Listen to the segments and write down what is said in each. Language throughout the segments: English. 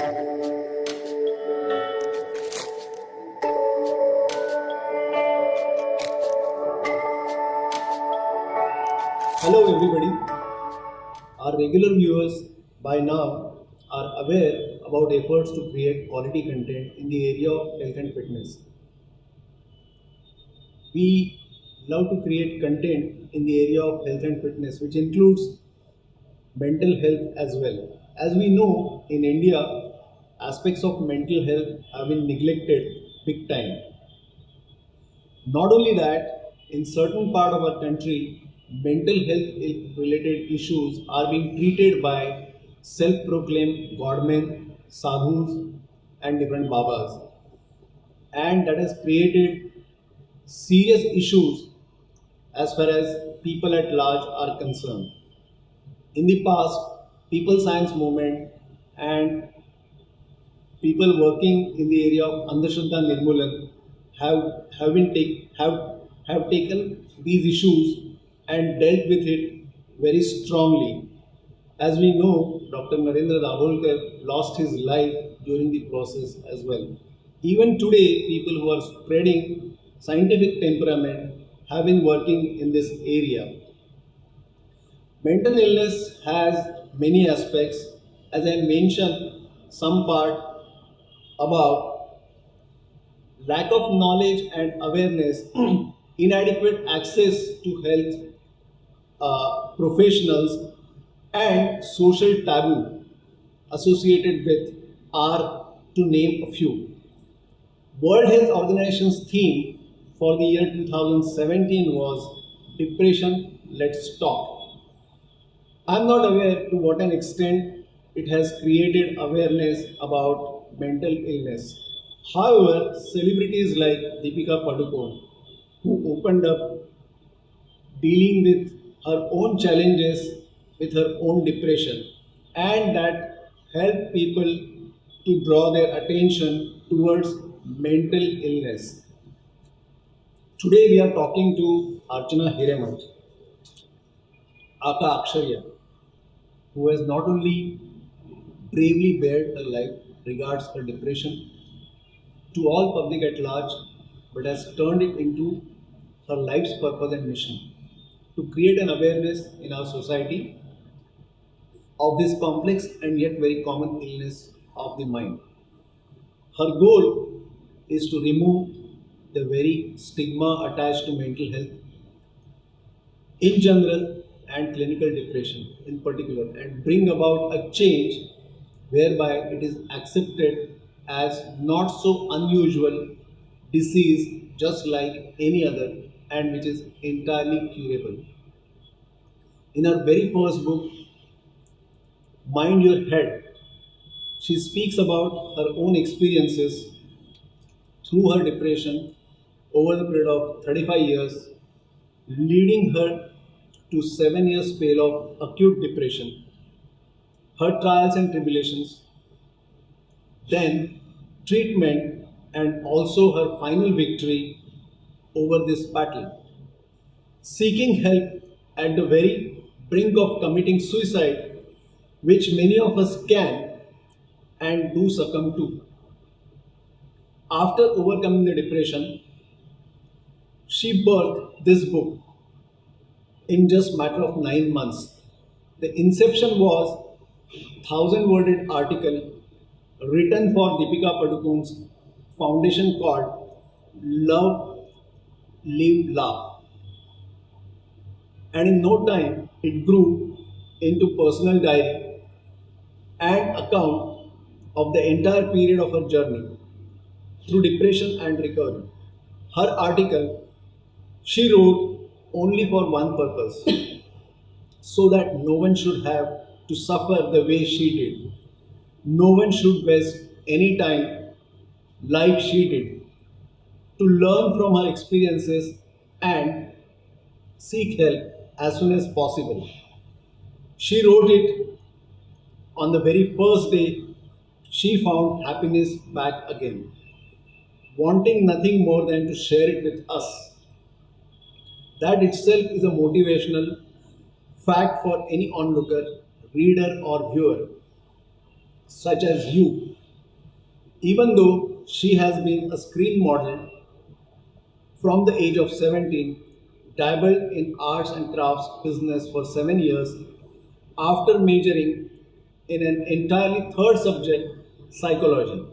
Hello everybody. Our regular viewers by now are aware about efforts to create quality content in the area of health and fitness. We love to create content in the area of health and fitness, which includes mental health as well. As we know, in India, aspects of mental health have been neglected big time. Not only that, in certain part of our country, mental health related issues are being treated by self-proclaimed godmen, sadhus, and different babas, and that has created serious issues as far as people at large are concerned. In the past, people science movement and people working in the area of Andhashraddha Nirmulan have taken these issues and dealt with it very strongly. As we know, Dr. Narendra Davolkar lost his life during the process as well. Even today, people who are spreading scientific temperament have been working in this area. Mental illness has many aspects. As I mentioned, some part about lack of knowledge and awareness, inadequate access to health professionals, and social taboo associated with are to name a few. World Health Organization's theme for the year 2017 was Depression, Let's Talk. I'm not aware to what an extent it has created awareness about mental illness. However, celebrities like Deepika Padukone, who opened up dealing with her own challenges with her own depression, and that helped people to draw their attention towards mental illness. Today we are talking to Archana Hiremath, aka Aksharya, who has not only bravely bared her life regards her depression to all public at large, but has turned it into her life's purpose and mission to create an awareness in our society of this complex and yet very common illness of the mind. Her goal is to remove the very stigma attached to mental health in general and clinical depression in particular, and bring about a change whereby it is accepted as not so unusual disease just like any other, and which is entirely curable. In her very first book, Mind Your Head, she speaks about her own experiences through her depression over the period of 35 years, leading her to 7 years spell of acute depression, her trials and tribulations, then treatment, and also her final victory over this battle. Seeking help at the very brink of committing suicide, which many of us can and do succumb to. After overcoming the depression, she birthed this book in just matter of 9 months. The inception was 1,000 worded article written for Deepika Padukone's foundation called Love, Live, Laugh. And in no time, it grew into personal diary and account of the entire period of her journey through depression and recovery. Her article she wrote only for one purpose, so that no one should have to suffer the way she did. No one should waste any time like she did to learn from her experiences and seek help as soon as possible. She wrote it on the very first day she found happiness back again, wanting nothing more than to share it with us. That itself is a motivational fact for any onlooker, reader, or viewer. such as you. Even though she has been a screen model from the age of 17, dabbled in arts and crafts business for 7 years after majoring in an entirely third subject, psychology.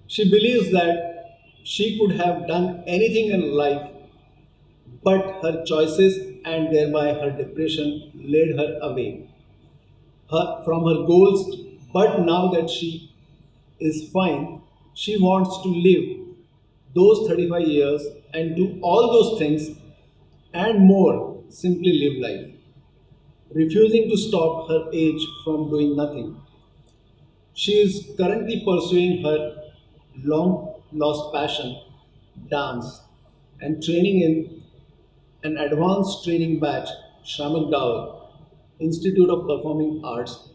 She believes that she could have done anything in life, but her choices and thereby her depression led her away from her goals. But now that she is fine, she wants to live those 35 years and do all those things and more, simply live life, refusing to stop her age from doing nothing. She is currently pursuing her long lost passion, dance, and training in an advanced training batch, Shamak Dawar, Institute of Performing Arts,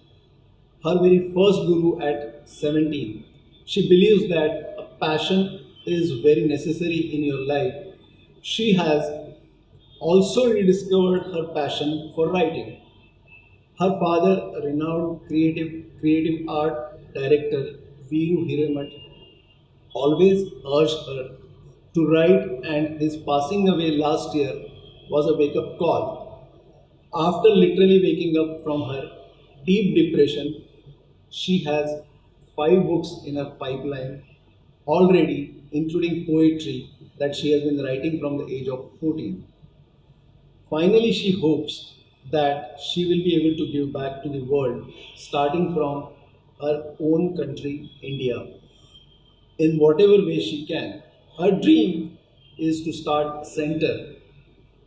her very first guru at 17. She believes that a passion is very necessary in your life. She has also rediscovered her passion for writing. Her father, a renowned creative art director, Veeru Hiremath, always urged her to write, and his passing away last year was a wake up call. After literally waking up from her deep depression, she has 5 books in her pipeline already, including poetry that she has been writing from the age of 14. Finally, she hopes that she will be able to give back to the world, starting from her own country, India, in whatever way she can. Her dream is to start a center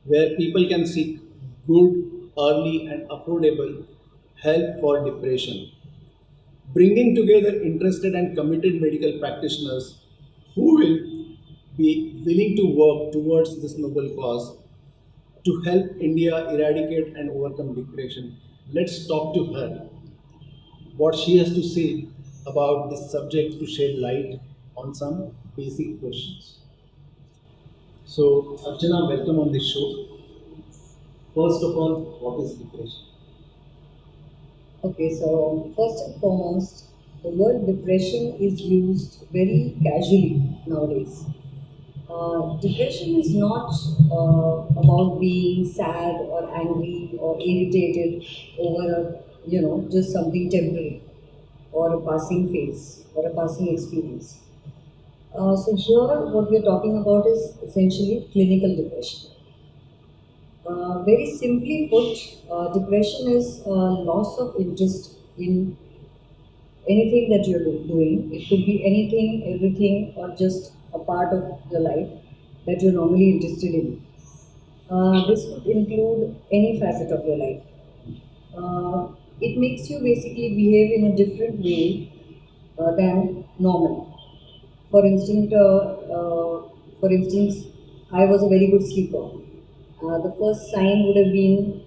where people can seek good, early, and affordable help for depression, bringing together interested and committed medical practitioners who will be willing to work towards this noble cause to help India eradicate and overcome depression. Let's talk to her what she has to say about this subject to shed light on some basic questions. So, Archana, welcome on this show. First of all, what is depression? Okay, so first and foremost, the word depression is used very casually nowadays. Depression is not about being sad or angry or irritated over just something temporary or a passing phase or a passing experience. So here, what we're talking about is essentially clinical depression. Very simply put, depression is loss of interest in anything that you're doing. It could be anything, everything, or just a part of your life that you're normally interested in. This could include any facet of your life. It makes you basically behave in a different way than normal. For instance, for instance, I was a very good sleeper. The first sign would have been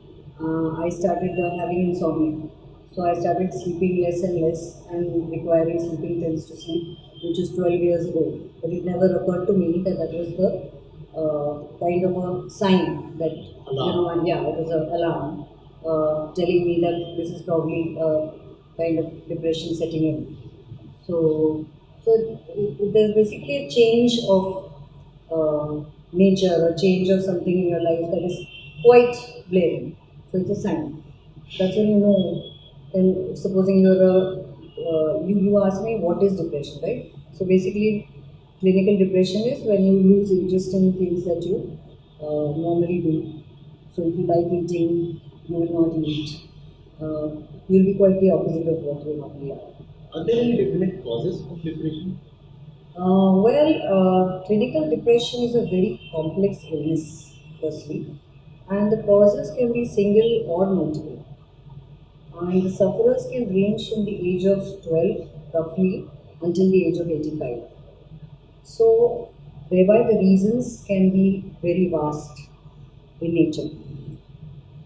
I started having insomnia. So I started sleeping less and less and requiring sleeping pills to sleep, which is 12 years ago. But it never occurred to me that that was the kind of a sign that, and yeah, it was an alarm telling me that this is probably a kind of depression setting in. So there's basically a change of nature or change of something in your life that is quite blaring. So it's a sign. That's when you know. And supposing you're you asked me what is depression, right? So basically, clinical depression is when you lose interest in things that you normally do. So if you like eating, you will not eat. You'll be quite the opposite of what you normally are. Are there any definite causes of depression? Clinical depression is a very complex illness, firstly, and the causes can be single or multiple. And the sufferers can range from the age of 12, roughly, until the age of 85. So, thereby the reasons can be very vast in nature.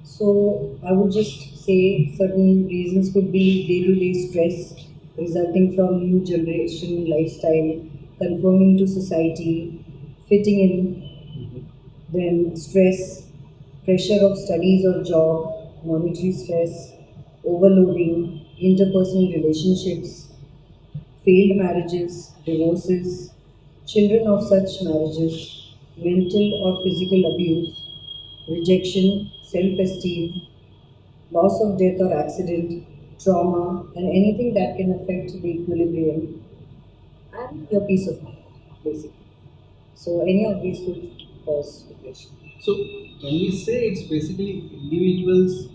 So I would just say certain reasons could be day-to-day stress resulting from new generation lifestyle, conforming to society, fitting in, then stress, pressure of studies or job, monetary stress, overloading, interpersonal relationships, failed marriages, divorces, children of such marriages, mental or physical abuse, rejection, self esteem, loss of death or accident, trauma, and anything that can affect the equilibrium and your peace of mind, basically. So, any of these could cause depression. So, can we say it's basically individuals'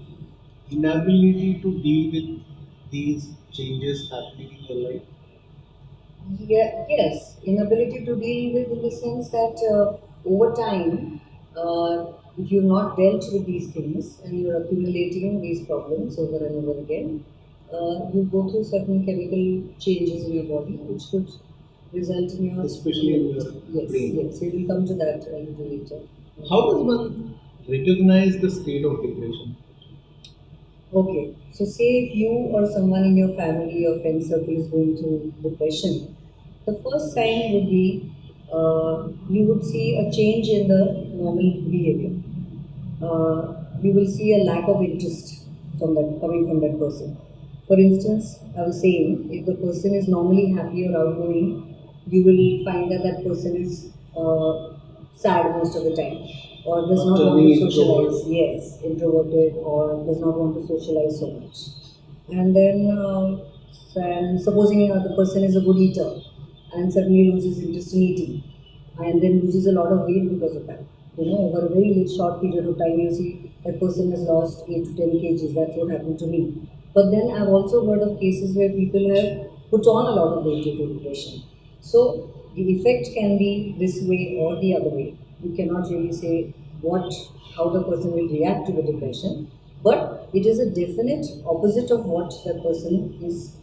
inability to deal with these changes happening in their life? Yeah, yes, inability to deal with in the sense that over time, if you've not dealt with these things and you're accumulating these problems over and over again, you go through certain chemical changes in your body which could result in your Especially in your yes, brain. yes. We will come to that a little later. How does one recognize the state of depression? Okay, so say if you or someone in your family or friend circle is going through depression, the first sign would be you would see a change in the normal behavior. You will see a lack of interest from that coming from that person. For instance, I was saying if the person is normally happy or outgoing, you will find that that person is sad most of the time or does Or not want turning to introvert. socialize. Yes, introverted or does not want to socialize so much. And then, and supposing the person is a good eater and suddenly loses interest in eating and then loses a lot of weight because of that. You know, over a very short period of time, you see that person has lost 8 to 10 kgs. That's what happened to me. But then I've also heard of cases where people have put on a lot of weight due to depression. So the effect can be this way or the other way. You cannot really say what how the person will react to the depression, but it is a definite opposite of what that person is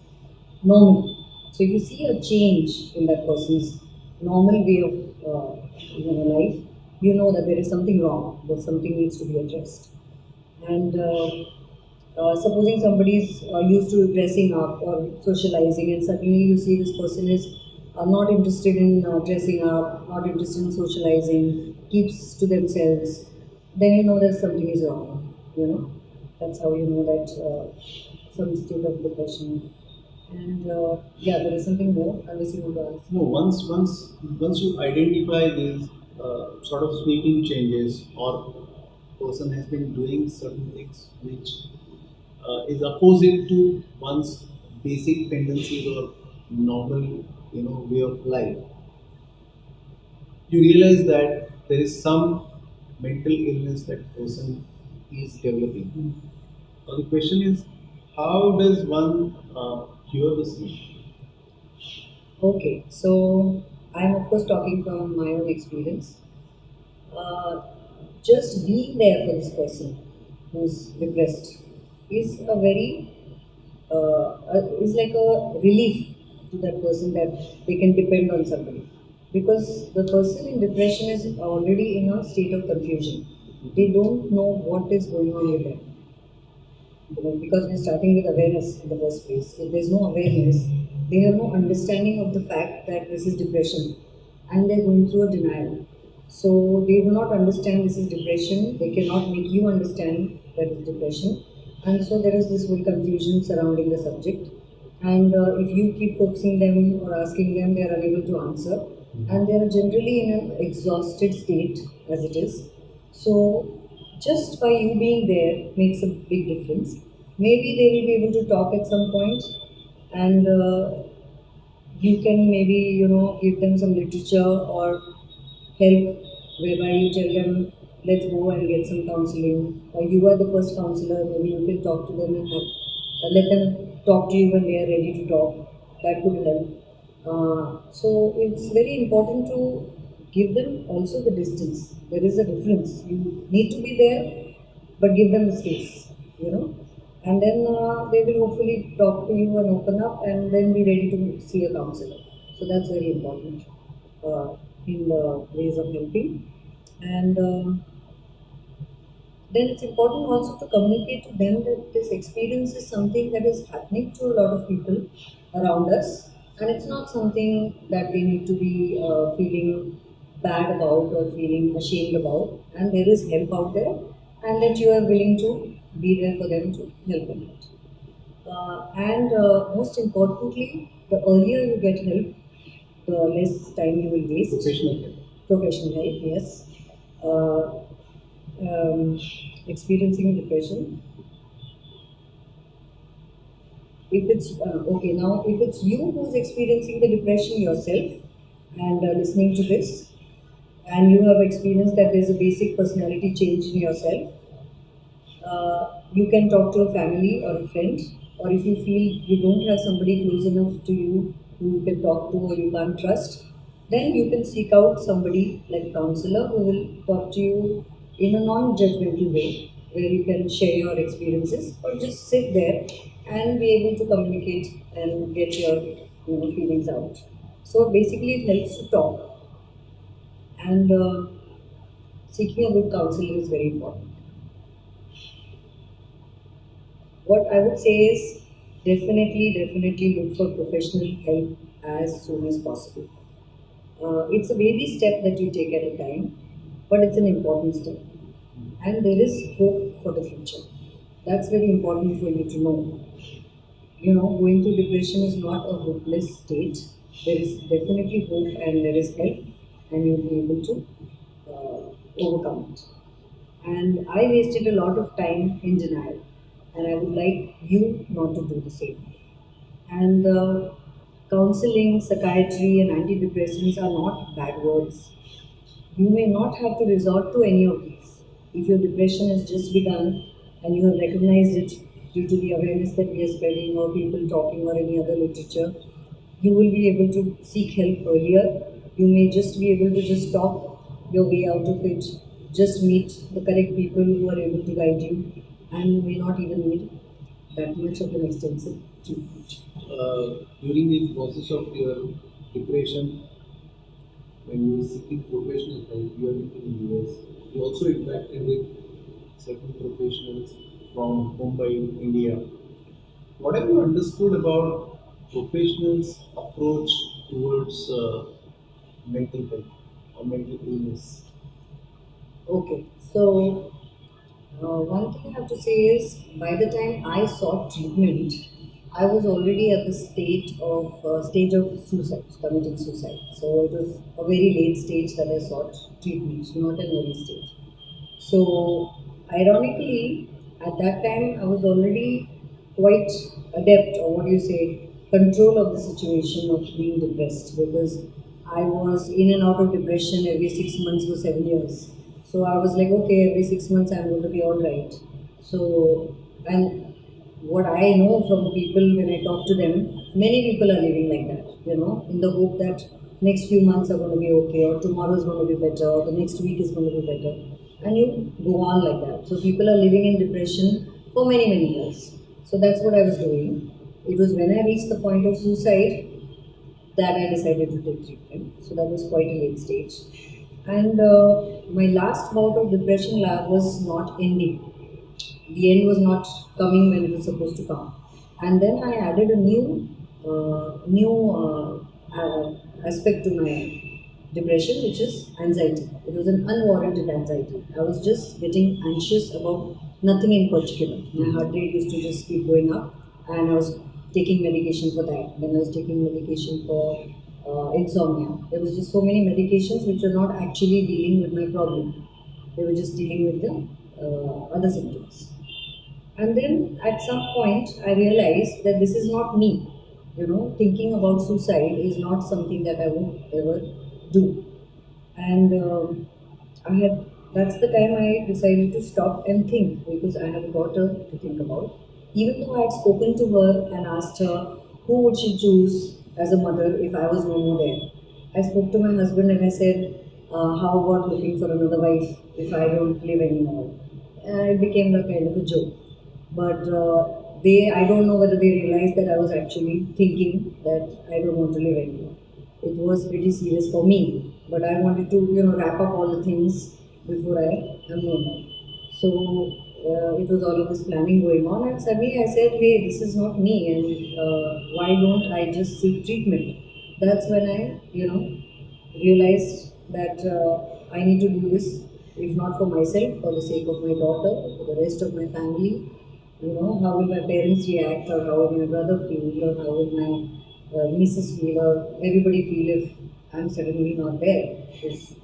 normal. So if you see a change in that person's normal way of life, you know that there is something wrong, that something needs to be addressed. And supposing somebody is used to dressing up or socializing, and suddenly you see this person is not interested in dressing up, not interested in socializing, keeps to themselves, then you know that something is wrong. You know, that's how you know that some state of depression. And yeah, there is something more. Unless you want to ask. No, once you identify these sort of sweeping changes, or person has been doing certain things which is opposite to one's basic tendencies or normal, way of life, you realize that there is some mental illness that person is developing. Now the question is, how does one cure the same? Okay, so I'm of course talking from my own experience. Uh, just being there for this person who's depressed is a very is like a relief to that person that they can depend on somebody, because the person in depression is already in a state of confusion. They don't know what is going on with them, because we're starting with awareness in the first place. If there's no awareness, they have no understanding of the fact that this is depression and they're going through a denial. So they do not understand this is depression, they cannot make you understand that it's depression. And so there is this whole confusion surrounding the subject. And if you keep coaxing them or asking them, they are unable to answer. And they are generally in an exhausted state as it is. So just by you being there makes a big difference. Maybe they will be able to talk at some point, and you can maybe give them some literature or help, whereby you tell them let's go and get some counseling, or you are the first counselor. Maybe you can talk to them and let them talk to you when they are ready to talk. That could help. So it's very important to give them also the distance. There is a difference. You need to be there, but give them the space, and then they will hopefully talk to you and open up, and then be ready to see a counselor. So that's very important in the ways of helping. And then it's important also to communicate to them that this experience is something that is happening to a lot of people around us, and it's not something that they need to be feeling bad about or feeling ashamed about, and there is help out there, and that you are willing to be there for them to help them out. And most importantly, the earlier you get help, the less time you will waste. Professional help. Professional help, yes. Uh, um, Experiencing depression. If it's okay now, if it's you who's experiencing the depression yourself and listening to this, and you have experienced that there's a basic personality change in yourself, you can talk to a family or a friend, or if you feel you don't have somebody close enough to you who you can talk to or you can't trust, then you can seek out somebody like a counselor who will talk to you in a non-judgmental way, where you can share your experiences or just sit there and be able to communicate and get your feelings out. So basically, it helps to talk, and seeking a good counselor is very important. What I would say is definitely look for professional help as soon as possible. It's a baby step that you take at a time, but it's an important step. And there is hope for the future. That's very important for you to know. Going through depression is not a hopeless state. There is definitely hope and there is help, and you'll be able to overcome it. And I wasted a lot of time in denial, and I would like you not to do the same. And counseling, psychiatry, and antidepressants are not bad words. You may not have to resort to any of these. If your depression has just begun and you have recognized it due to the awareness that we are spreading, or people talking, or any other literature, you will be able to seek help earlier. You may just be able to just talk your way out of it, just meet the correct people who are able to guide you, and you may not even need that much of an extensive treatment. During the process of your depression, when you were seeking professional help, you are in the US. You also interacted with certain professionals from Mumbai, India. What have you understood about professionals' approach towards mental health or mental illness? Okay, so one thing I have to say is by the time I sought treatment, I was already at the stage of suicide, committing suicide. So it was a very late stage that I sought treatment, not an early stage. So, ironically, at that time, I was already quite adept, or what do you say, control of the situation of being depressed, because I was in and out of depression every 6 months for 7 years. So I was like, okay, every 6 months I'm going to be all right. So, and what I know from people when I talk to them, many people are living like that, in the hope that next few months are going to be okay, or tomorrow is going to be better, or the next week is going to be better. And you go on like that. So people are living in depression for many, many years. So that's what I was doing. It was when I reached the point of suicide that I decided to take treatment. So that was quite a late stage. And my last bout of depression was not ending. The end was not coming when it was supposed to come. And then I added a new aspect to my depression, which is anxiety. It was an unwarranted anxiety. I was just getting anxious about nothing in particular. My heart rate used to just keep going up, and I was taking medication for that. Then I was taking medication for insomnia. There was just so many medications which were not actually dealing with my problem. They were just dealing with the other symptoms. And then at some point, I realized that this is not me. Thinking about suicide is not something that I would ever do. And that's the time I decided to stop and think, because I have a daughter to think about. Even though I had spoken to her and asked her who would she choose as a mother if I was no more there. I spoke to my husband and I said, how about looking for another wife if I don't live anymore? It became a kind of a joke. But I don't know whether they realized that I was actually thinking that I don't want to live anymore. It was pretty serious for me, but I wanted to, wrap up all the things before I am no more. So it was all of this planning going on, and suddenly I said, "Hey, this is not me, and why don't I just seek treatment?" That's when I, realized that I need to do this, if not for myself, for the sake of my daughter, for the rest of my family, How will my parents react, or how will my brother feel, or how will my nieces feel, or everybody feel if I'm suddenly not there?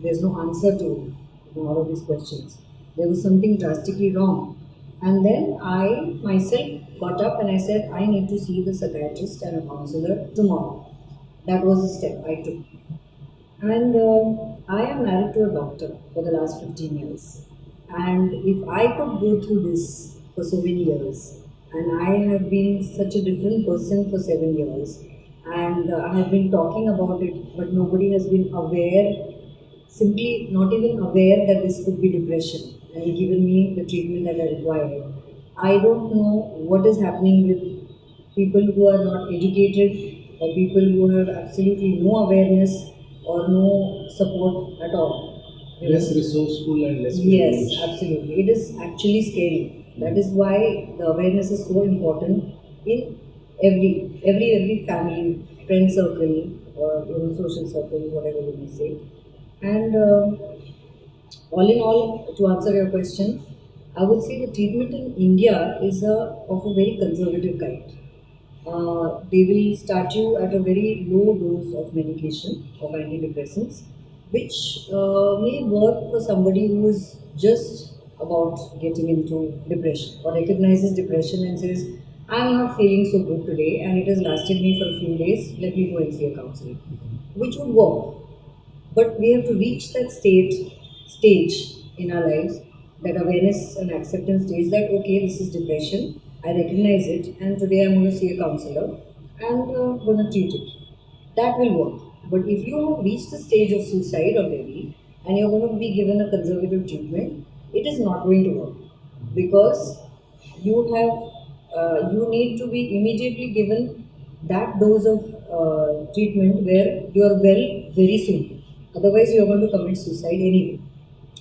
There's no answer to all of these questions. There was something drastically wrong. And then I myself got up and I said, I need to see the psychiatrist and a counselor tomorrow. That was the step I took. And I am married to a doctor for the last 15 years. And if I could go through this for so many years, and I have been such a different person for 7 years, and I have been talking about it, but nobody has been aware, simply not even aware that this could be depression, and given me the treatment that I require. I don't know what is happening with people who are not educated, or people who have absolutely no awareness or no support at all. Less resourceful and less Yes, privileged. absolutely. It is actually scary. That is why the awareness is so important in every family, friend circle, or social circle, whatever you may say. And all in all, to answer your question, I would say the treatment in India is of a very conservative kind. They will start you at a very low dose of medication of antidepressants, which may work for somebody who is just about getting into depression or recognizes depression and says, I'm not feeling so good today and it has lasted me for a few days, let me go and see a counselor, which would work. But we have to reach that stage in our lives, that awareness and acceptance stage, that okay, this is depression. I recognize it, and today I'm going to see a counselor and going to treat it. That will work. But if you have reached the stage of suicide already and you're going to be given a conservative treatment, it is not going to work, because you need to be immediately given that dose of treatment where you are well very soon. Otherwise, you are going to commit suicide anyway.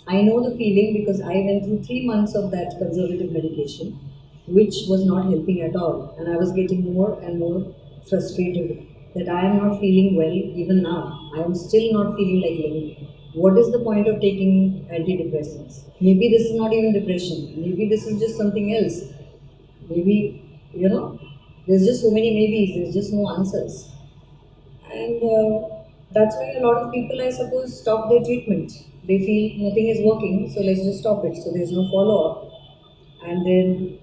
I know the feeling because I went through 3 months of that conservative medication, which was not helping at all. And I was getting more and more frustrated that I am not feeling well even now. I am still not feeling like living. What is the point of taking antidepressants? Maybe this is not even depression. Maybe this is just something else. Maybe, there's just so many maybes, there's just no answers. And that's why a lot of people, I suppose, stop their treatment. They feel nothing is working, so let's just stop it. So there's no follow up. And then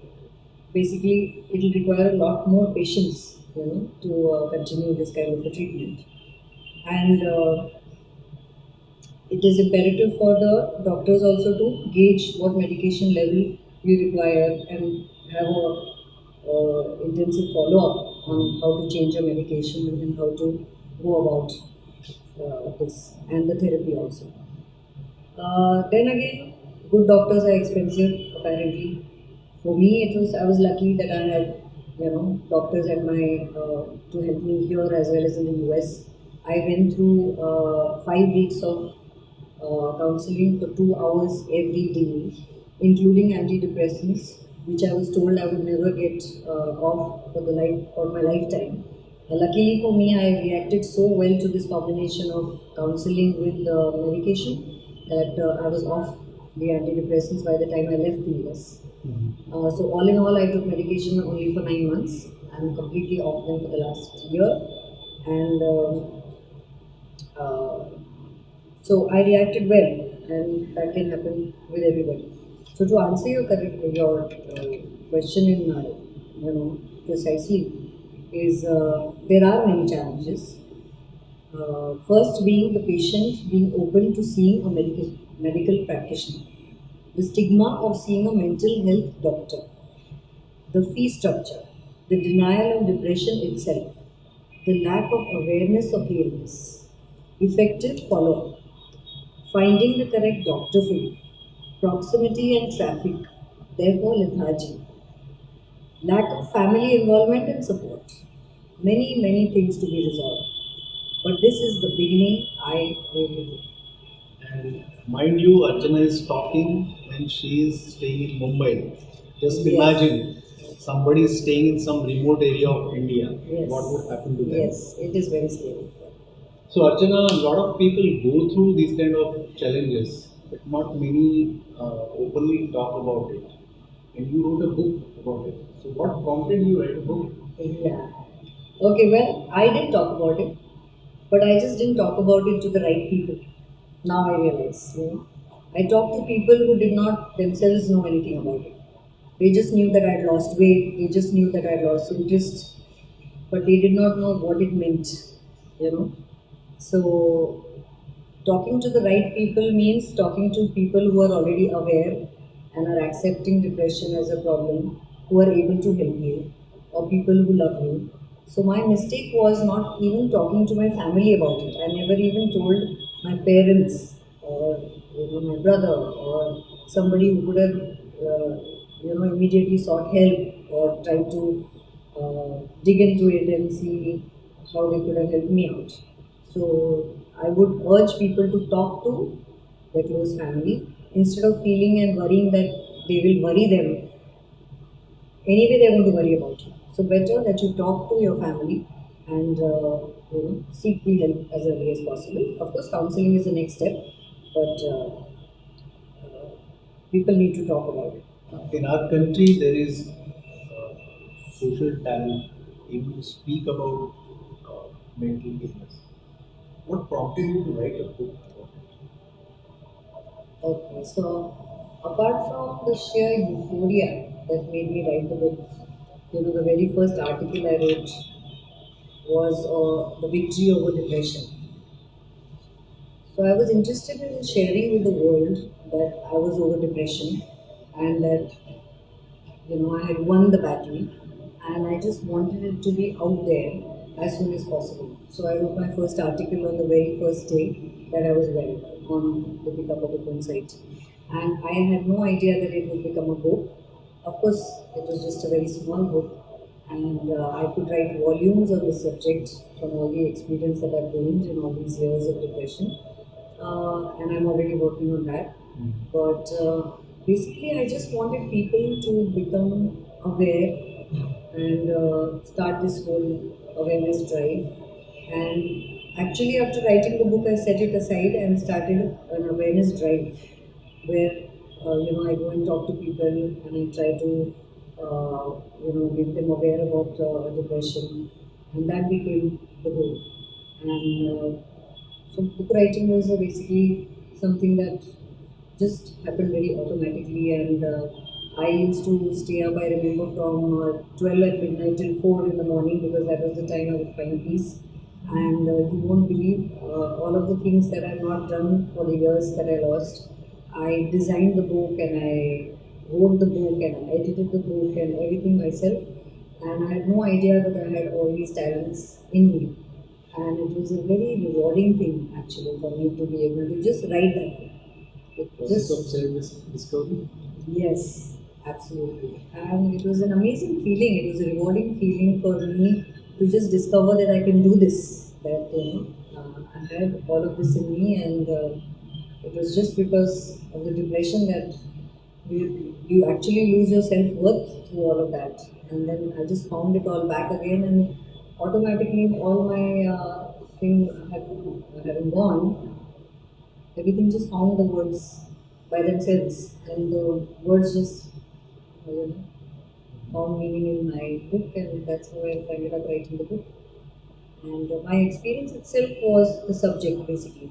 basically, it'll require a lot more patience, to continue this kind of a treatment. And it is imperative for the doctors also to gauge what medication level you require and have a intensive follow up on how to change your medication and how to go about this and the therapy also. Then again, good doctors are expensive apparently. For me, it was I was lucky that I had doctors at my to help me here as well as in the US. I went through 5 weeks of counseling for 2 hours every day, including antidepressants, which I was told I would never get off for my lifetime. Luckily for me, I reacted so well to this combination of counseling with medication that I was off the antidepressants by the time I left the US. So all in all, I took medication only for 9 months. I'm completely off them for the last year, and uh, so I reacted well, and that can happen with everybody. So to answer your question in precisely, is there are many challenges. First, being the patient being open to seeing a medical practitioner, the stigma of seeing a mental health doctor, the fee structure, the denial of depression itself, the lack of awareness of the illness, effective follow up, finding the correct doctor for you, proximity and traffic, therefore lethargy, lack of family involvement and support. Many, many things to be resolved. But this is the beginning, I really think. And mind you, Archana is talking when she is staying in Mumbai. Just Yes. imagine somebody is staying in some remote area of India. Yes. What would happen to them? Yes, it is very scary. So, Archana, a lot of people go through these kind of challenges, but not many openly talk about it. and you wrote a book about it. So, what prompted you to write a book? Yeah. Okay, well, I did talk about it, but I just didn't talk about it to the right people. Now I realize, I talked to people who did not themselves know anything about it. They just knew that I'd lost weight, they just knew that I'd lost interest, but they did not know what it meant, you know. So, talking to the right people means talking to people who are already aware and are accepting depression as a problem, who are able to help you, or people who love you. So, my mistake was not even talking to my family about it. I never even told my parents or my brother or somebody who could have immediately sought help or tried to dig into it and see how they could have helped me out. So I would urge people to talk to their close family instead of feeling and worrying that they will worry them. Anyway, they're going to worry about you. So better that you talk to your family and seek the help as early as possible. Of course, counseling is the next step, but people need to talk about it. In our country, there is social taboo even to speak about mental illness. What prompted you to write a book about it? Okay, so apart from the sheer euphoria that made me write the book, the very first article I wrote was the victory over depression. So I was interested in sharing with the world that I was over depression and that I had won the battle, and I just wanted it to be out there as soon as possible. So I wrote my first article on the very first day that I was well on the Pick Up a Book site, and I had no idea that it would become a book. Of course, it was just a very small book, and I could write volumes on the subject from all the experience that I've gained in all these years of depression, and I'm already working on that. But basically, I just wanted people to become aware and start this whole awareness drive. And actually, after writing the book, I set it aside and started an awareness drive where I go and talk to people and I try to make them aware about depression, and that became the goal. And so book writing was basically something that just happened very automatically, and I used to stay up, I remember, from 12 at midnight till 4 in the morning because that was the time I would find peace. And you won't believe all of the things that I've not done for the years that I lost. I designed the book and I wrote the book and I edited the book and everything myself. And I had no idea that I had all these talents in me. And it was a very rewarding thing actually for me to be able to just write that book. It Process of just self-discovery. Yes, absolutely. And it was an amazing feeling. It was a rewarding feeling for me to just discover that I can do this. That I had all of this in me, and it was just because of the depression that you actually lose your self worth through all of that. And then I just found it all back again, and automatically all my thing having gone, everything just found the words by themselves, and the words just found meaning in my book, and that's how I ended up writing the book. And my experience itself was the subject, basically,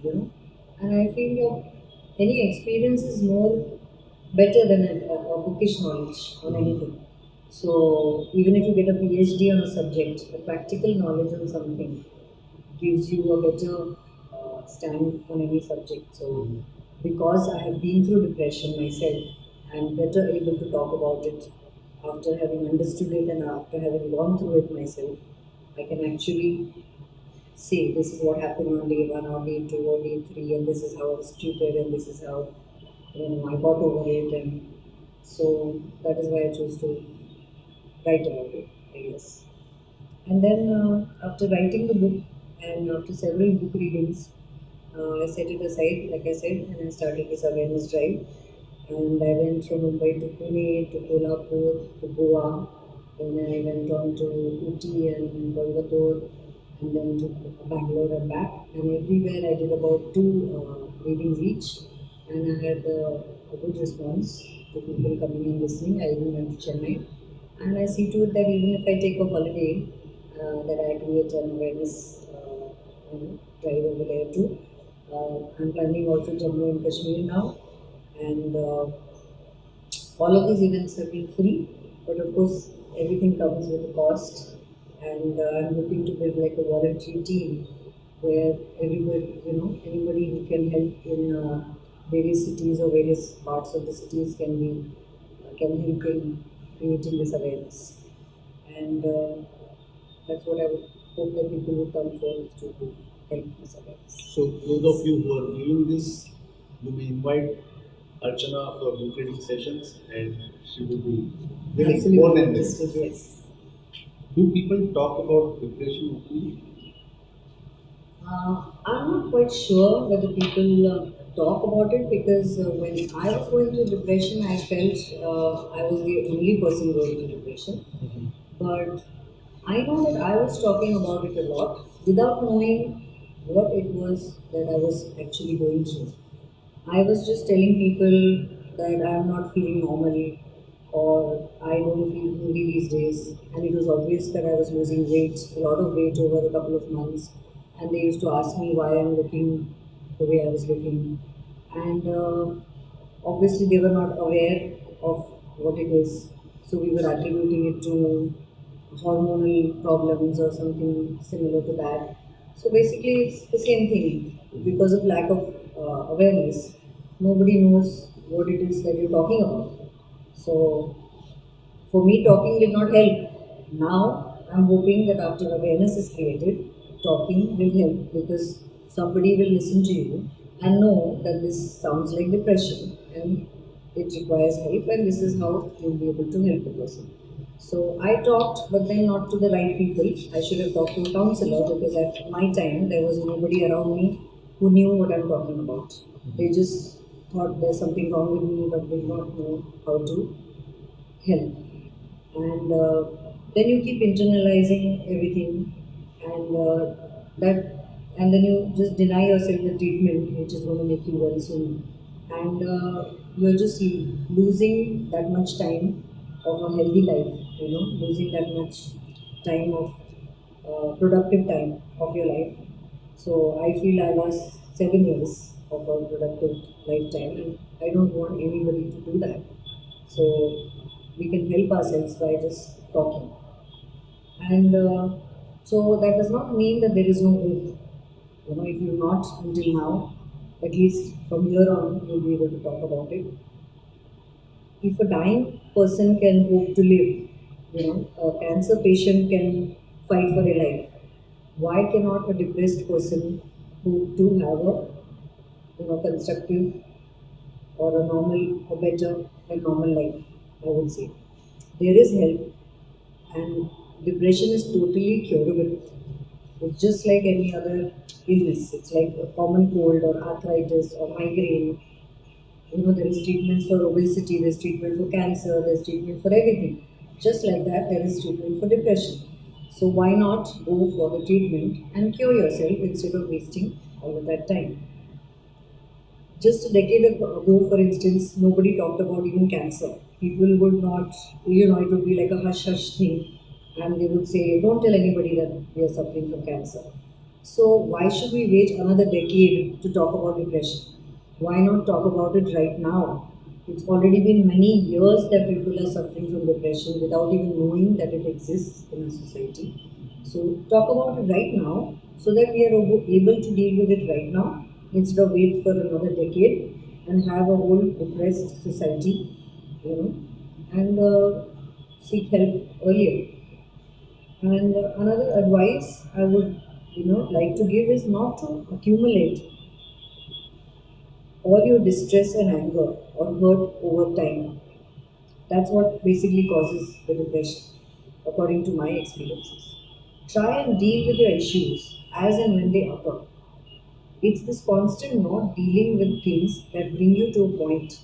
and I feel any experience is more better than a bookish knowledge on anything. So even if you get a PhD on a subject, a practical knowledge on something gives you a better stand on any subject. So, because I have been through depression myself, I'm better able to talk about it after having understood it and after having gone through it myself. I can actually say this is what happened on day one or day two or day three, and this is how I was treated, and this is how I got over it, and so that is why I chose to write about it, I guess. And then after writing the book and after several book readings, I set it aside, like I said, and I started this awareness drive. And I went from Mumbai to Pune to Kolhapur to Goa. Then I went on to Uti and Coimbatore, and then to Bangalore and back. And everywhere I did about two readings each, and I had a good response. to people coming and listening. I even went to Chennai, and I see to it that even if I take a holiday, that I create an awareness, drive over there too. I'm planning also Jammu and Kashmir now, and all of these events have been free, but of course everything comes with a cost. And I'm hoping to build like a voluntary team where everybody, anybody who can help in various cities or various parts of the cities can help in creating this awareness. And that's what I would hope that people would come forward to help this awareness. So those of you who are viewing this, you may invite Archana for book reading sessions, and she will be willing more Absolutely than this. interested, yes. Do people talk about depression openly? I'm not quite sure whether people talk about it because when I was going through depression, I felt I was the only person going through depression. But I know that I was talking about it a lot without knowing what it was that I was actually going through. I was just telling people that I'm not feeling normal or I don't feel hungry these days. And it was obvious that I was losing weight, a lot of weight over a couple of months. And they used to ask me why I'm looking the way I was looking. And obviously, they were not aware of what it is. So we were attributing it to hormonal problems or something similar to that. So basically, it's the same thing. Because of lack of awareness, nobody knows what it is that you're talking about. So for me, talking did not help. Now I'm hoping that after awareness is created, talking will help because somebody will listen to you and know that this sounds like depression and it requires help, and this is how you'll be able to help the person. So I talked, but then not to the right people. I should have talked to a counselor because at my time there was nobody around me who knew what I'm talking about. They just thought there's something wrong with me, but did not know how to help. And then you keep internalizing everything, and that, and then you just deny yourself the treatment which is going to make you well soon, and you're just losing that much time of a healthy life, losing that much time of productive time of your life. So I feel I lost 7 years of a productive lifetime, and I don't want anybody to do that. So we can help ourselves by just talking. And so that does not mean that there is no hope. If you're not until now, at least from here on, you'll be able to talk about it. If a dying person can hope to live, a cancer patient can fight for a life. Why cannot a depressed person hope to have a constructive or a normal, a better and normal life? I would say there is help, and depression is totally curable. It's just like any other illness. It's like a common cold or arthritis or migraine. There is treatments for obesity, there's treatment for cancer, there's treatment for everything. Just like that, there is treatment for depression. So why not go for the treatment and cure yourself instead of wasting all of that time? Just a decade ago, for instance, nobody talked about even cancer. People would not, it would be like a hush hush thing, and they would say, don't tell anybody that we are suffering from cancer. So, why should we wait another decade to talk about depression? Why not talk about it right now? It's already been many years that people are suffering from depression without even knowing that it exists in our society. So talk about it right now so that we are able to deal with it right now instead of wait for another decade and have a whole depressed society, and seek help earlier. And another advice I would, like to give is not to accumulate all your distress and anger or hurt over time. That's what basically causes the depression, according to my experiences. Try and deal with your issues as and when they occur. It's this constant not dealing with things that bring you to a point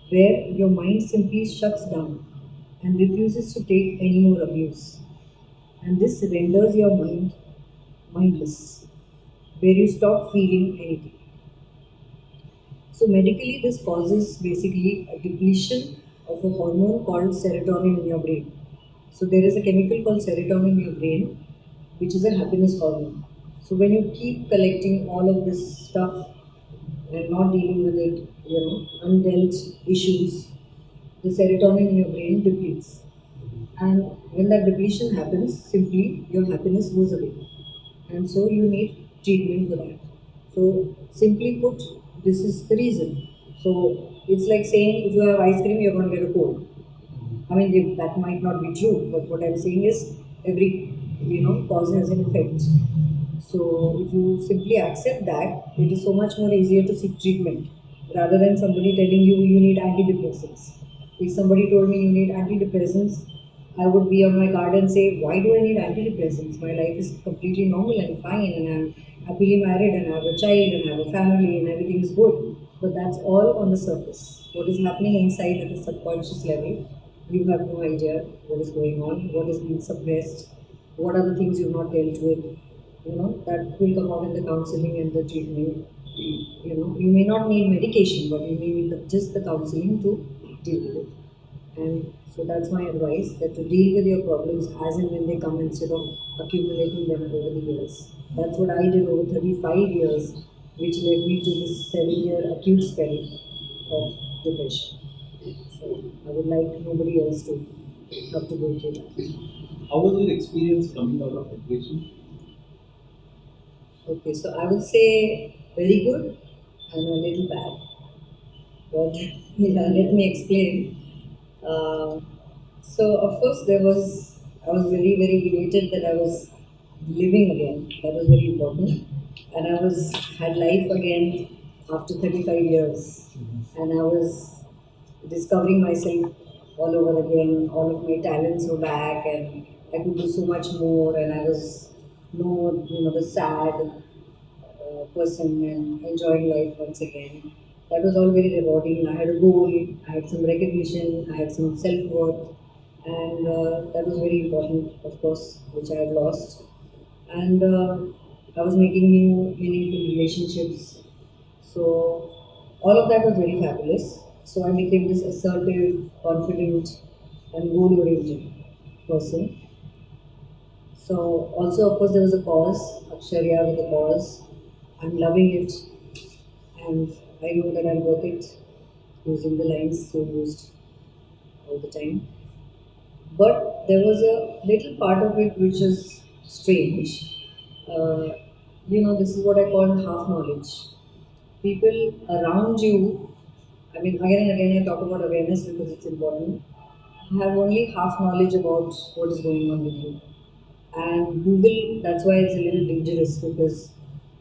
where your mind simply shuts down and refuses to take any more abuse. And this renders your mind mindless, where you stop feeling anything. So, medically, this causes basically a depletion of a hormone called serotonin in your brain. So there is a chemical called serotonin in your brain, which is a happiness hormone. So when you keep collecting all of this stuff and not dealing with it, undealt issues, the serotonin in your brain depletes. And when that depletion happens, simply your happiness goes away. And so you need treatment for that. So, simply put, this is the reason. So, it's like saying if you have ice cream, you're going to get a cold. I mean, that might not be true, but what I'm saying is every cause has an effect. So if you simply accept that, it is so much more easier to seek treatment rather than somebody telling you you need antidepressants. If somebody told me you need antidepressants, I would be on my guard and say, why do I need antidepressants? My life is completely normal and fine, and I'm happily married, and I have a child, and I have a family, and everything is good. But that's all on the surface. What is happening inside at a subconscious level, you have no idea what is going on, what is being suppressed, what are the things you've not dealt with. That will come out in the counseling and the treatment. You may not need medication, but you may need just the counseling to deal with it. And so that's my advice, that to deal with your problems as and when they come instead of accumulating them over the years. That's what I did over 35 years, which led me to this 7-year acute spell of depression. So I would like nobody else to have to go through that. How was your experience coming out of depression? Okay, so I would say very good and a little bad. But yeah, let me explain. Uh, so of course I was very very elated that I was living again. That was very important, and I was had life again after 35 years, and I was discovering myself all over again. All of my talents were back, and I could do so much more. And I was no, the sad person and enjoying life once again. That was all very rewarding. I had a goal, I had some recognition, I had some self worth, and that was very important, of course, which I had lost. And I was making new, meaningful relationships. So, all of that was very fabulous. So, I became this assertive, confident, and goal oriented person. So also of course there was a cause, Aksharya with a cause. I'm loving it, and I know that I'm worth it, using the lines so used all the time. But there was a little part of it which is strange. Uh, this is what I call half knowledge. People around you, I mean, again and again I talk about awareness because it's important, have only half knowledge about what is going on with you. And Google, that's why it's a little dangerous, because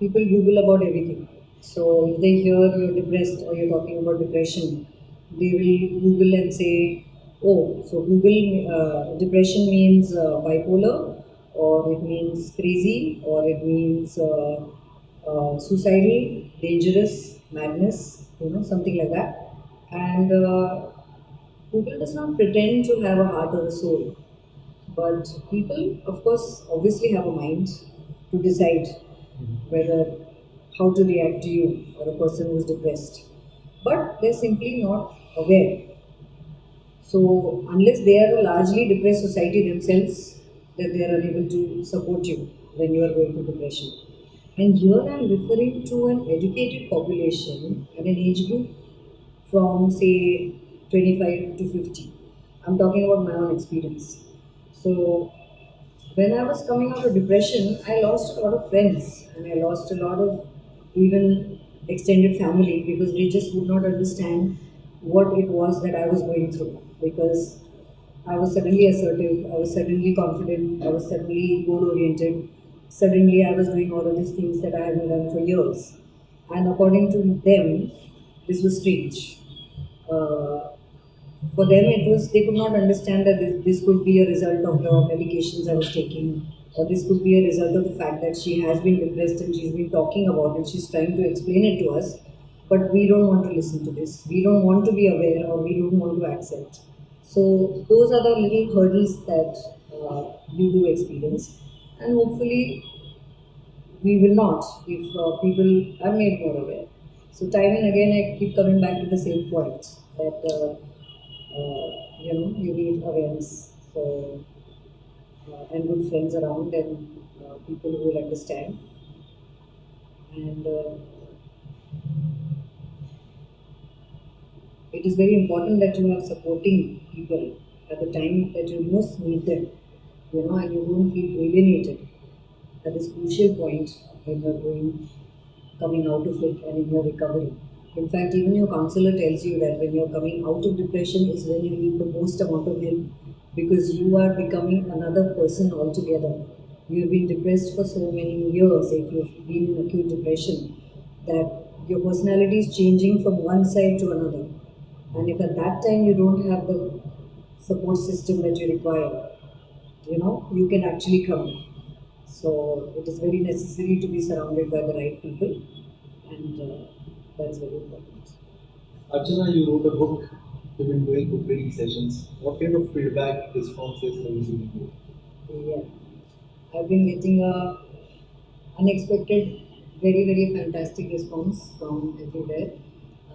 people Google about everything. So if they hear you're depressed or you're talking about depression, they will Google and say, oh, so Google depression means bipolar, or it means crazy, or it means suicidal, dangerous, madness, something like that. And Google does not pretend to have a heart or a soul. But people, of course, obviously have a mind to decide whether how to react to you or a person who's depressed. But they're simply not aware. So unless they are a largely depressed society themselves, then they are unable to support you when you are going through depression. And here I'm referring to an educated population at an age group from say 25 to 50. I'm talking about my own experience. So when I was coming out of depression, I lost a lot of friends, and I lost a lot of even extended family, because they just would not understand what it was that I was going through. Because I was suddenly assertive, I was suddenly confident, I was suddenly goal oriented. Suddenly, I was doing all of these things that I hadn't done for years. And according to them, this was strange. Uh, for them, it was they could not understand that this could be a result of the medications I was taking, or this could be a result of the fact that she has been depressed and she's been talking about it. She's trying to explain it to us, but we don't want to listen to this. We don't want to be aware, or we don't want to accept. So those are the little hurdles that you do experience, and hopefully we will not if people are made more aware. So time and again, I keep coming back to the same point that. You need awareness. So, and good friends around and people who will understand. And it is very important that you are supporting people at the time that you most need them, and you don't feel alienated. That is crucial point when you're coming out of it and in your recovery. In fact, even your counselor tells you that when you're coming out of depression is when you need the most amount of help because you are becoming another person altogether. You've been depressed for so many years, if you've been in acute depression, that your personality is changing from one side to another. And if at that time you don't have the support system that you require, you can actually come. So it is very necessary to be surrounded by the right people, and that's very important. Archana, you wrote a book. You've been doing book reading sessions. What kind of feedback, responses have you been Yeah, I've been getting a unexpected, very very fantastic response from everywhere.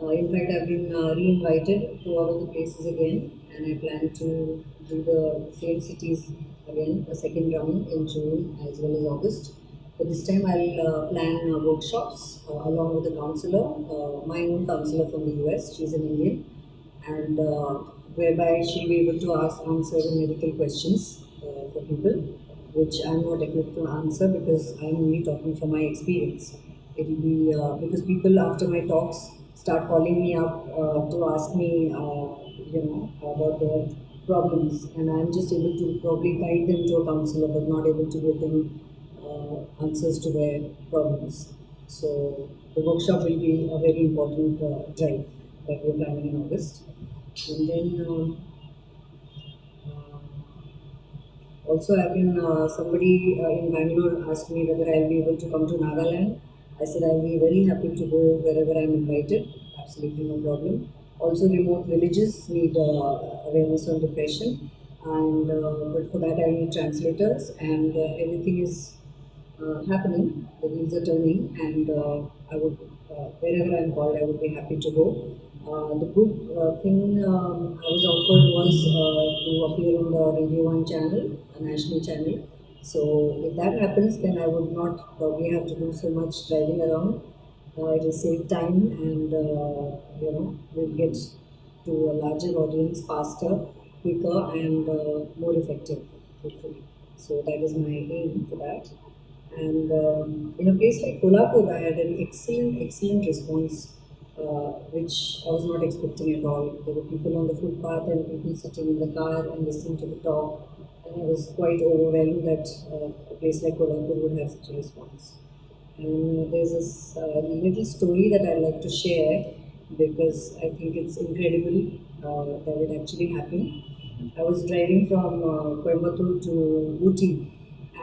In fact, I've been re-invited to all of the places again, and I plan to do the same cities again, a second round in June as well as August. But this time I'll plan workshops along with a counselor, my own counselor from the US. She's an Indian, and whereby she'll be able to answer the medical questions for people, which I'm not equipped to answer because I'm only talking from my experience. It will be because people after my talks start calling me up to ask me, about their problems, and I'm just able to probably guide them to a counselor, but not able to give them answers to their problems. So the workshop will be a very important drive that we're planning in August. And then also, I've been somebody in Bangalore asked me whether I'll be able to come to Nagaland. I said I'll be very happy to go wherever I'm invited. Absolutely no problem. Also, remote villages need awareness on depression, and but for that I need translators, and everything is happening. The wheels are turning, and I would wherever I'm called, I would be happy to go. The good thing I was offered was to appear on the Radio One channel, a national channel. So if that happens, then I would not probably have to do so much driving around. It will save time, and we'll get to a larger audience faster, quicker, and more effective, hopefully. So that is my aim for that. And in a place like Kolhapur, I had an excellent response, which I was not expecting at all. There were people on the footpath and people sitting in the car and listening to the talk. And I was quite overwhelmed that a place like Kolhapur would have such a response. And there's this little story that I'd like to share because I think it's incredible that it actually happened. I was driving from Coimbatore to Ooty,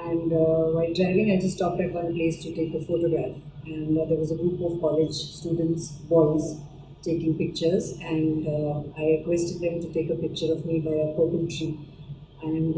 and while driving, I just stopped at one place to take a photograph. And there was a group of college students, boys, taking pictures, and I requested them to take a picture of me by a purple tree. And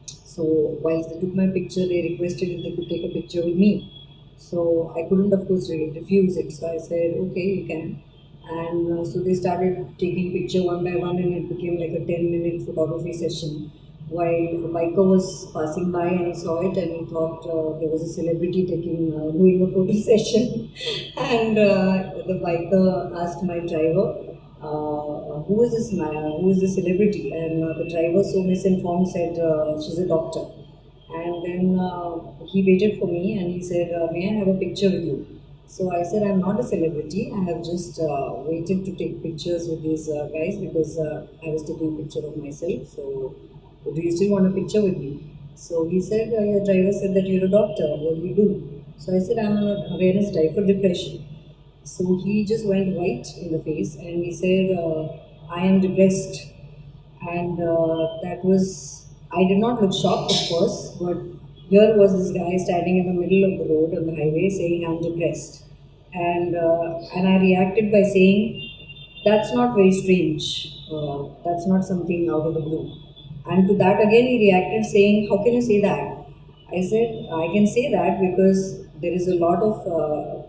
so whilst they took my picture, they requested if they could take a picture with me. So I couldn't, of course, refuse it. So I said, okay, you can. And so they started taking picture one by one, and it became like a 10-minute photography session. While a biker was passing by and he saw it, and he thought there was a celebrity doing a photo session. And the biker asked my driver, who is this man? Who is this celebrity? And the driver, so misinformed, said she's a doctor. And then he waited for me and he said, may I have a picture with you? So I said, I'm not a celebrity. I have just waited to take pictures with these guys because I was taking a picture of myself. So, do you still want a picture with me? So he said, your driver said that you're a doctor. What do you do? So I said, I'm an awareness drive for depression. So he just went white in the face and he said, I am depressed. And that was, I did not look shocked, of course, but here was this guy standing in the middle of the road on the highway saying, I'm depressed. And I reacted by saying, that's not very strange. That's not something out of the blue. And to that again he reacted saying, how can you say that? I said, I can say that because there is a lot of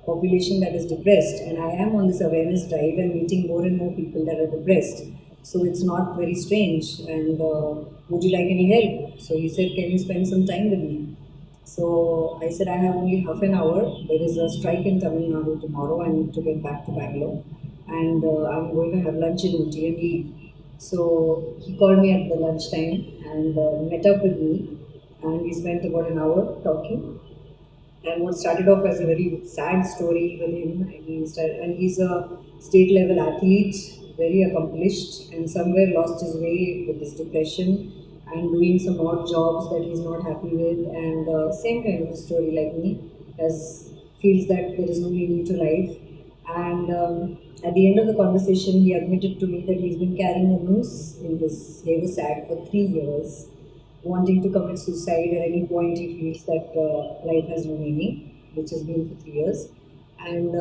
population that is depressed, and I am on this awareness drive and meeting more and more people that are depressed. So it's not very strange. And would you like any help? So he said, can you spend some time with me? So I said, I have only half an hour. There is a strike in Tamil Nadu tomorrow. I need to get back to Bangalore. And I'm going to have lunch in Ooty and leave. So he called me at the lunchtime and met up with me. And we spent about an hour talking. And what started off as a very sad story with him, and he's a state level athlete, very accomplished, and somewhere lost his way with his depression and doing some odd jobs that he's not happy with, and same kind of a story like me, as feels that there is no meaning to life. And at the end of the conversation, he admitted to me that he's been carrying a noose in his haversack for 3 years, wanting to commit suicide at any point he feels that life has no meaning, which has been for 3 years. And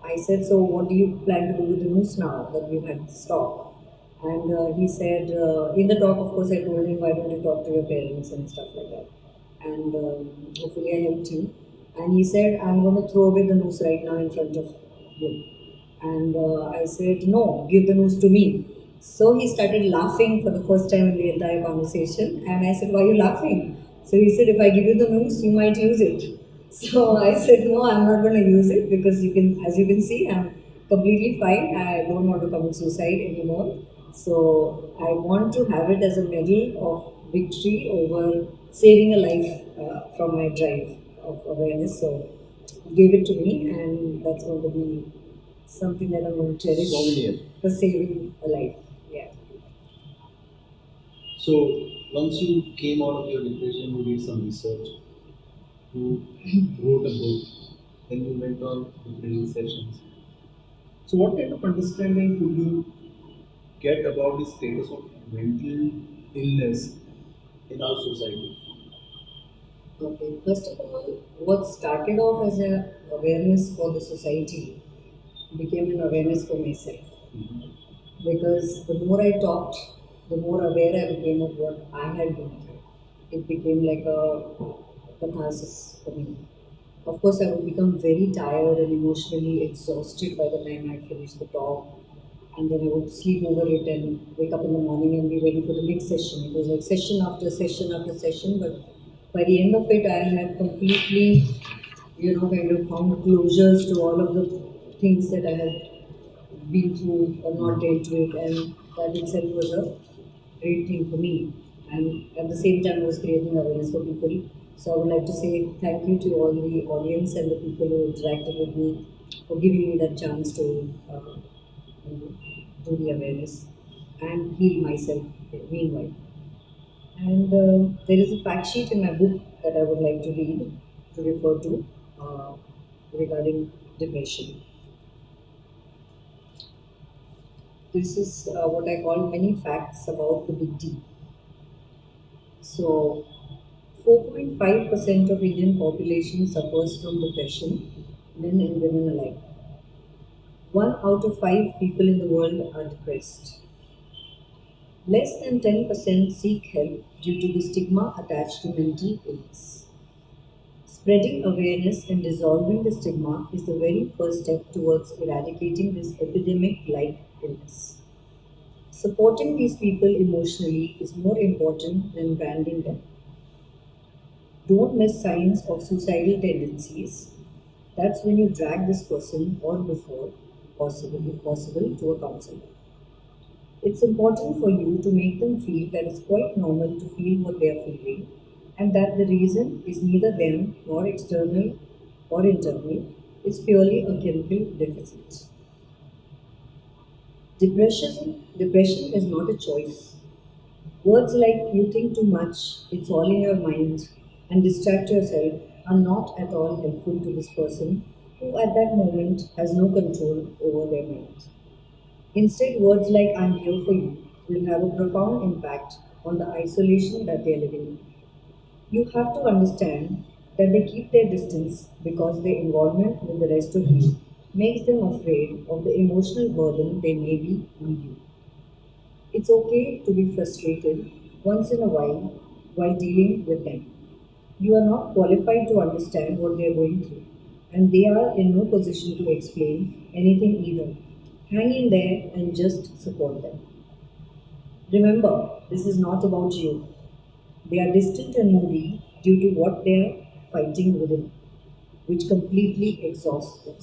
I said, so what do you plan to do with the noose now that we've had this talk? And he said, in the talk, of course, I told him, why don't you talk to your parents and stuff like that. And hopefully I helped him. And he said, I'm going to throw away the noose right now in front of you. And I said, no, give the news to me. So he started laughing for the first time in the entire conversation. And I said, why are you laughing? So he said, if I give you the news, you might use it. So I said, no, I'm not going to use it because as you can see, I'm completely fine. I don't want to commit suicide anymore. So I want to have it as a medal of victory over saving a life from my drive of awareness. So he gave it to me, and that's going to be something that I'm going to cherish Souvenir. for saving a life. Yeah. So once you came out of your depression, you did some research, you wrote a book, then you went on to training sessions. So what kind of understanding could you get about the status of mental illness in our society? Okay. First of all, what started off as a awareness for the society became an awareness for myself. Because the more I talked, the more aware I became of what I had been through. It became like a catharsis for me. Of course, I would become very tired and emotionally exhausted by the time I finished the talk, and then I would sleep over it and wake up in the morning and be ready for the next session. It was like session after session after session, but by the end of it, I had completely, kind of found closures to all of the things that I had been through or not dealt with, and that itself was a great thing for me. And at the same time, I was creating awareness for people. So I would like to say thank you to all the audience and the people who interacted with me for giving me that chance to do the awareness and heal myself meanwhile. And there is a fact sheet in my book that I would like to read, to refer to regarding depression. This is what I call many facts about the big D. So, 4.5% of Indian population suffers from depression, men and women alike. 1 out of 5 people in the world are depressed. Less than 10% seek help due to the stigma attached to mental illness. Spreading awareness and dissolving the stigma is the very first step towards eradicating this epidemic like illness. Supporting these people emotionally is more important than branding them. Don't miss signs of suicidal tendencies. That's when you drag this person or before possible, if possible, to a counselor. It's important for you to make them feel that it's quite normal to feel what they are feeling and that the reason is neither them nor external or internal, it's purely a chemical deficit. Depression is not a choice. Words like you think too much, it's all in your mind, and distract yourself are not at all helpful to this person who at that moment has no control over their mind. Instead, words like I'm here for you will have a profound impact on the isolation that they are living in. You have to understand that they keep their distance because their involvement with the rest of you makes them afraid of the emotional burden they may be on you. It's okay to be frustrated once in a while dealing with them. You are not qualified to understand what they are going through, and they are in no position to explain anything either. Hang in there and just support them. Remember, this is not about you. They are distant and moody due to what they are fighting within, which completely exhausts them.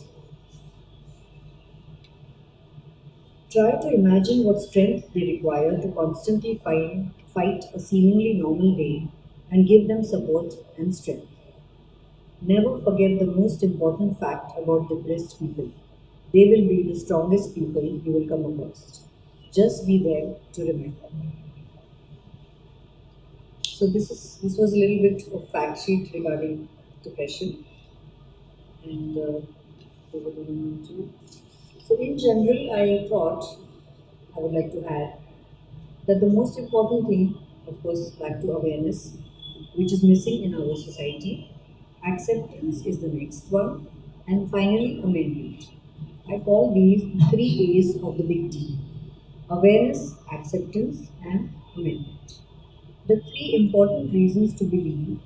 Try to imagine what strength they require to constantly fight a seemingly normal day and give them support and strength. Never forget the most important fact about depressed people. They will be the strongest people you will come across. Just be there to remember. So this was a little bit of fact sheet regarding depression and over the one two. So in general, I thought I would like to add that the most important thing, of course, back to awareness, which is missing in our society. Acceptance is the next one, and finally, amendment. I call these three A's of the big T: awareness, acceptance, and amendment. The three important reasons to believe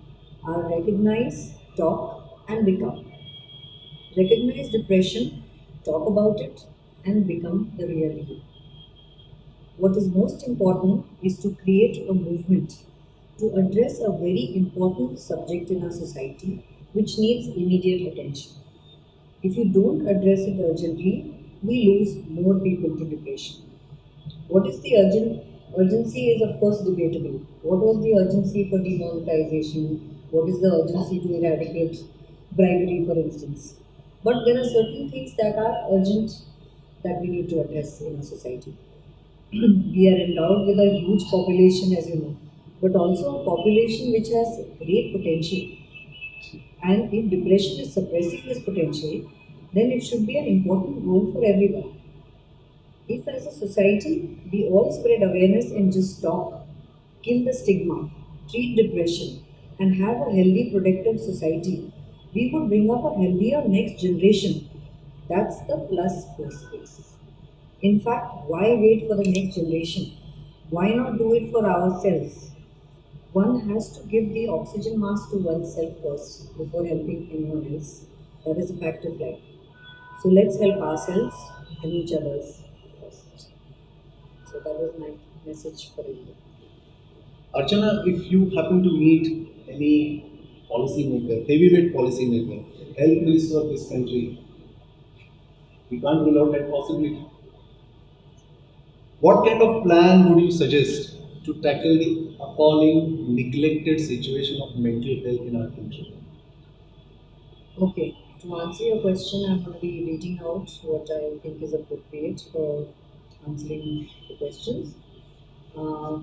are recognize, talk, and become. Recognize depression, talk about it, and become the real you. What is most important is to create a movement to address a very important subject in our society which needs immediate attention. If you don't address it urgently, we lose more people to depression. What is the urgency is of course debatable. What was the urgency for demonetization? What is the urgency to eradicate bribery, for instance? But there are certain things that are urgent that we need to address in our society. We are endowed with a huge population, as you know, but also a population which has great potential. And if depression is suppressing this potential, then it should be an important goal for everyone. If, as a society, we all spread awareness and just talk, kill the stigma, treat depression, and have a healthy, productive society, we would bring up a healthier next generation. That's the plus case. In fact, why wait for the next generation? Why not do it for ourselves? One has to give the oxygen mask to oneself first before helping anyone else. That is a fact of life. So let's help ourselves and each others first. So that was my message for you. Archana, if you happen to meet any policymaker, heavyweight policymaker, health minister of this country, we can't rule out that possibility. What kind of plan would you suggest to tackle the appalling, neglected situation of mental health in our country? Okay, to answer your question, I'm going to be reading out what I think is appropriate for answering the questions. Uh,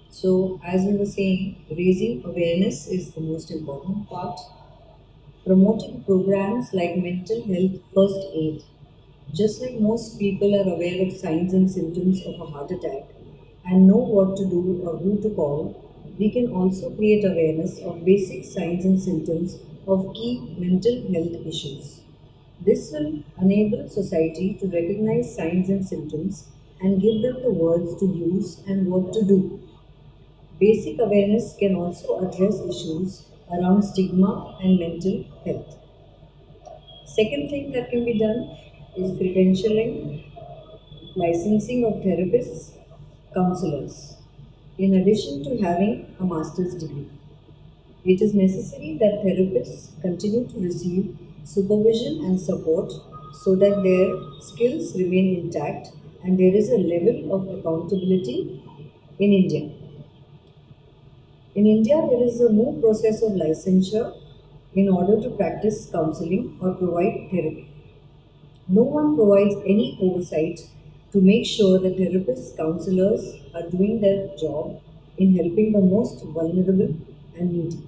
so, as we were saying, raising awareness is the most important part. Promoting programs like mental health first aid. Just like most people are aware of signs and symptoms of a heart attack and know what to do or who to call, we can also create awareness of basic signs and symptoms of key mental health issues. This will enable society to recognize signs and symptoms and give them the words to use and what to do. Basic awareness can also address issues around stigma and mental health. Second thing that can be done is credentialing, licensing of therapists, counselors, in addition to having a master's degree. It is necessary that therapists continue to receive supervision and support so that their skills remain intact and there is a level of accountability in India. In India, there is no process of licensure in order to practice counseling or provide therapy. No one provides any oversight to make sure that therapists, counselors are doing their job in helping the most vulnerable and needy.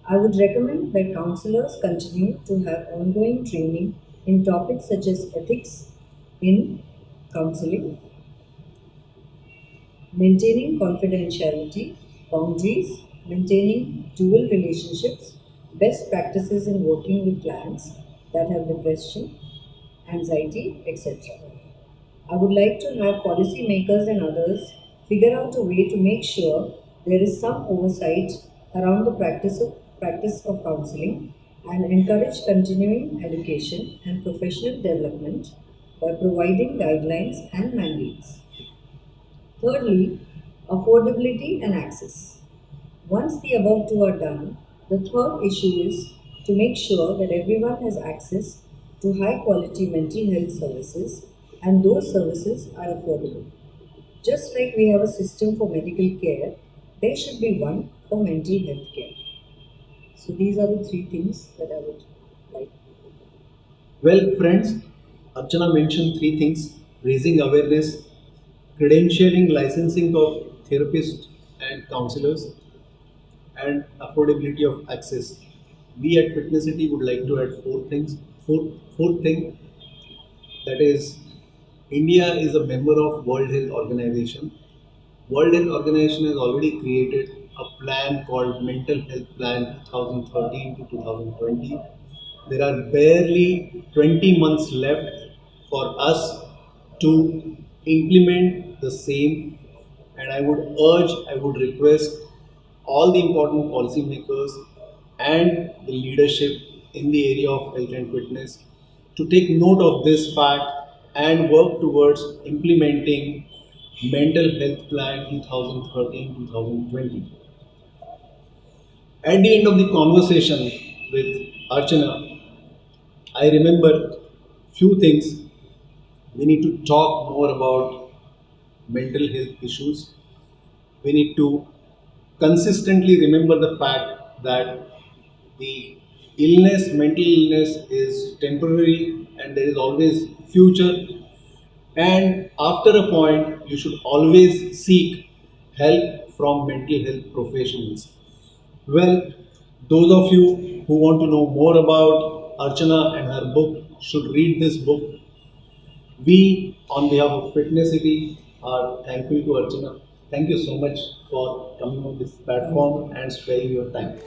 I would recommend that counselors continue to have ongoing training in topics such as ethics in counseling, maintaining confidentiality, boundaries, maintaining dual relationships, best practices in working with clients that have depression, anxiety, etc. I would like to have policymakers and others figure out a way to make sure there is some oversight around the practice of counseling and encourage continuing education and professional development by providing guidelines and mandates. Thirdly, affordability and access. Once the above two are done, the third issue is to make sure that everyone has access to high quality mental health services and those services are affordable. Just like we have a system for medical care, there should be one for mental health care. So these are the three things that I would like. Well, friends, Archana mentioned three things: raising awareness, credentialing, licensing of therapists and counselors, and affordability of access. We at Fitnessity would like to add four things. Fourth thing, that is, India is a member of World Health Organization. World Health Organization has already created a plan called Mental Health Plan 2013 to 2020. There are barely 20 months left for us to implement the same, and I would request all the important policymakers and the leadership in the area of health and fitness to take note of this fact and work towards implementing Mental Health Plan 2013-2020. At the end of the conversation with Archana, I remember few things. We need to talk more about mental health issues. We need to consistently remember the fact that the mental illness is temporary and there is always future. And after a point, you should always seek help from mental health professionals. Well, those of you who want to know more about Archana and her book should read this book. We, on behalf of Fitnessity, are thankful to Archana. Thank you so much for coming on this Thank platform you. and sparing your time.